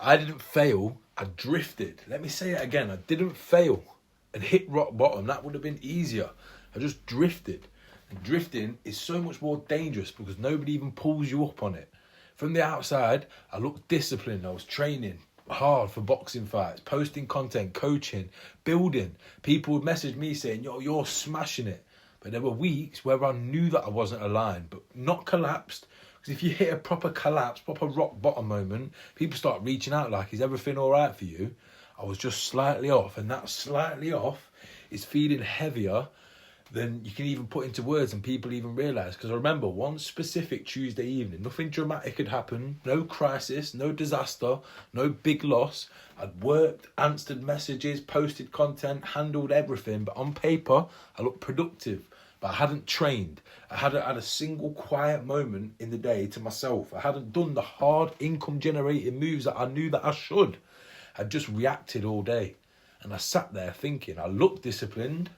I didn't fail, I drifted. Let me say it again, I didn't fail and hit rock bottom. That would have been easier. I just drifted. And drifting is so much more dangerous because nobody even pulls you up on it. From the outside, I looked disciplined. I was training hard for boxing fights, posting content, coaching, building. People would message me saying, yo, you're smashing it. But there were weeks where I knew that I wasn't aligned, but not collapsed. Because if you hit a proper collapse, proper rock bottom moment, people start reaching out like, is everything all right for you? I was just slightly off, and that slightly off is feeling heavier than you can even put into words and people even realise. Because I remember one specific Tuesday evening, nothing dramatic had happened, no crisis, no disaster, no big loss. I'd worked, answered messages, posted content, handled everything, but on paper, I looked productive. But I hadn't trained. I hadn't had a single quiet moment in the day to myself. I hadn't done the hard income generating moves that I knew that I should. I'd just reacted all day. And I sat there thinking, I look disciplined,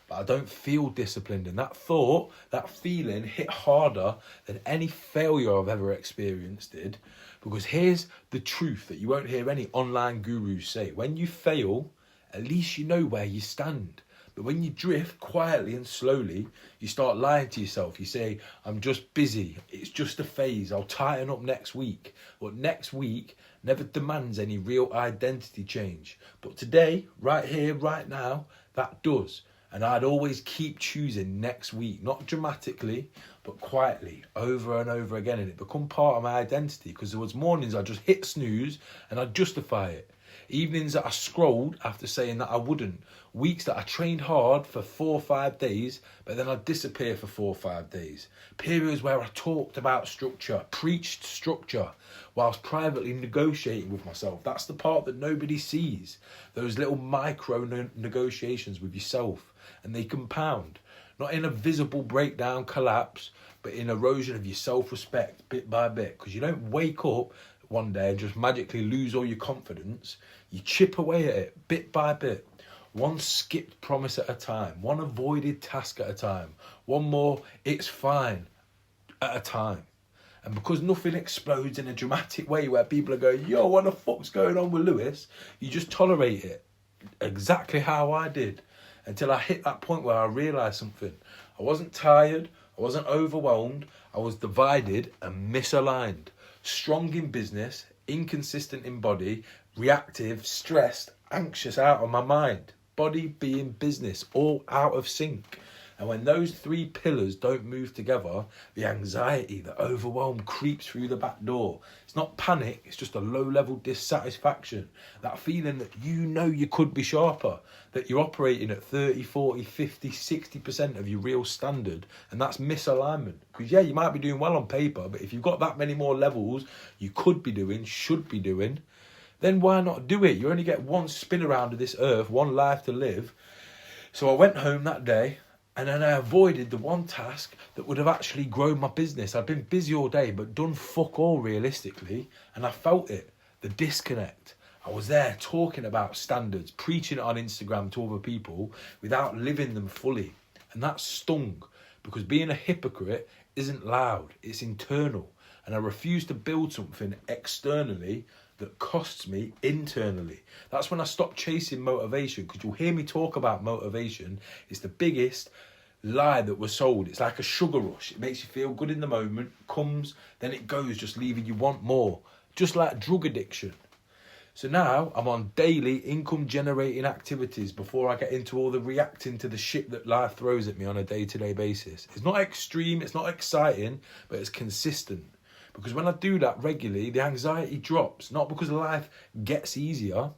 but I don't feel disciplined. And that thought, that feeling hit harder than any failure I've ever experienced did. Because here's the truth that you won't hear any online gurus say. When you fail, at least you know where you stand. But when you drift quietly and slowly, you start lying to yourself. You say, I'm just busy. It's just a phase. I'll tighten up next week. But next week never demands any real identity change. But today, right here, right now, that does. And I'd always keep choosing next week, not dramatically, but quietly, over and over again. And it become part of my identity because there was mornings I just hit snooze and I'd justify it. Evenings that I scrolled after saying that I wouldn't. Weeks that I trained hard for 4 or 5 days, but then I'd disappear for 4 or 5 days. Periods where I talked about structure, preached structure, whilst privately negotiating with myself. That's the part that nobody sees. Those little micro negotiations with yourself. And they compound. Not in a visible breakdown, collapse, but in erosion of your self-respect bit by bit. Because you don't wake up one day and just magically lose all your confidence. You chip away at it bit by bit. One skipped promise at a time. One avoided task at a time. One more it's fine at a time. And because nothing explodes in a dramatic way where people are going, yo, what the fuck's going on with Lewis? You just tolerate it. Exactly how I did. Until I hit that point where I realised something. I wasn't tired. I wasn't overwhelmed. I was divided and misaligned. Strong in business, inconsistent in body, reactive, stressed, anxious out of my mind. Body being business, all out of sync. And when those 3 pillars don't move together, the anxiety, the overwhelm creeps through the back door. It's not panic, it's just a low-level dissatisfaction. That feeling that you know you could be sharper, that you're operating at 30, 40, 50, 60% of your real standard, and that's misalignment. Because yeah, you might be doing well on paper, but if you've got that many more levels you could be doing, should be doing, then why not do it? You only get one spin around of this earth, one life to live. So I went home that day, and then I avoided the one task that would have actually grown my business. I'd been busy all day, but done fuck all realistically. And I felt it, the disconnect. I was there talking about standards, preaching it on Instagram to other people without living them fully. And that stung because being a hypocrite isn't loud, it's internal. And I refuse to build something externally that costs me internally. That's when I stopped chasing motivation, because you'll hear me talk about motivation. It's the biggest lie that was sold. It's like a sugar rush. It makes you feel good in the moment, comes, then it goes, just leaving you want more. Just like drug addiction. So now I'm on daily income generating activities before I get into all the reacting to the shit that life throws at me on a day-to-day basis. It's not extreme, it's not exciting, but it's consistent. Because when I do that regularly, the anxiety drops. Not because life gets easier,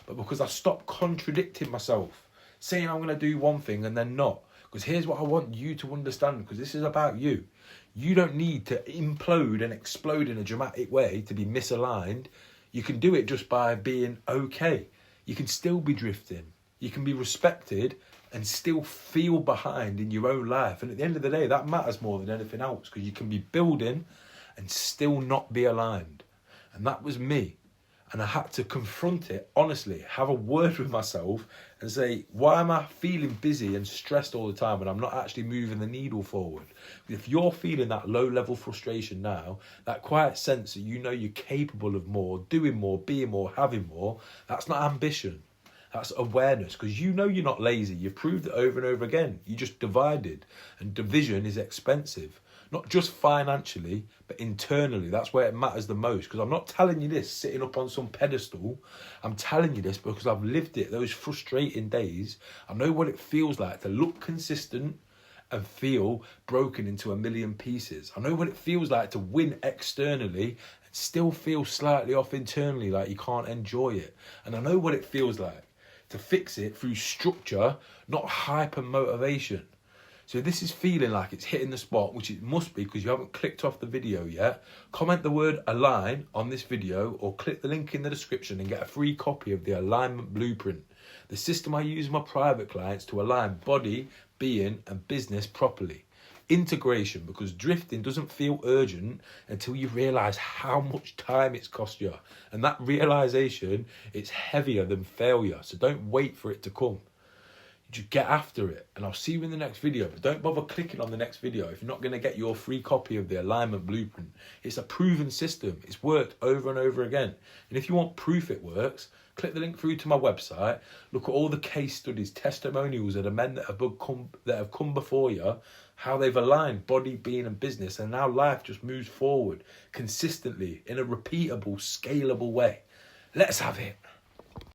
but because I stop contradicting myself. Saying I'm going to do one thing and then not. Because here's what I want you to understand, because this is about you. You don't need to implode and explode in a dramatic way to be misaligned. You can do it just by being okay. You can still be drifting. You can be respected and still feel behind in your own life. And at the end of the day, that matters more than anything else, because you can be building and still not be aligned. And that was me. And I had to confront it, honestly, have a word with myself and say, why am I feeling busy and stressed all the time when I'm not actually moving the needle forward? If you're feeling that low level frustration now, that quiet sense that you know you're capable of more, doing more, being more, having more, that's not ambition. That's awareness, because you know you're not lazy. You've proved it over and over again. You just divided, and division is expensive. Not just financially, but internally. That's where it matters the most. Because I'm not telling you this sitting up on some pedestal. I'm telling you this because I've lived it. Those frustrating days. I know what it feels like to look consistent and feel broken into a million pieces. I know what it feels like to win externally and still feel slightly off internally, like you can't enjoy it. And I know what it feels like to fix it through structure, not hyper motivation. So this is feeling like it's hitting the spot, which it must be because you haven't clicked off the video yet. Comment the word align on this video or click the link in the description and get a free copy of the alignment blueprint. The system I use with my private clients to align body, being and business properly. Integration, because drifting doesn't feel urgent until you realise how much time it's cost you. And that realisation, it's heavier than failure. So don't wait for it to come. Just get after it, and I'll see you in the next video. But don't bother clicking on the next video if you're not going to get your free copy of the alignment blueprint. It's a proven system. It's worked over and over again. And if you want proof it works, click the link through to my website. Look at all the case studies, testimonials of the men that have come before you, how they've aligned body, being and business, and now life just moves forward consistently in a repeatable, scalable way. Let's have it.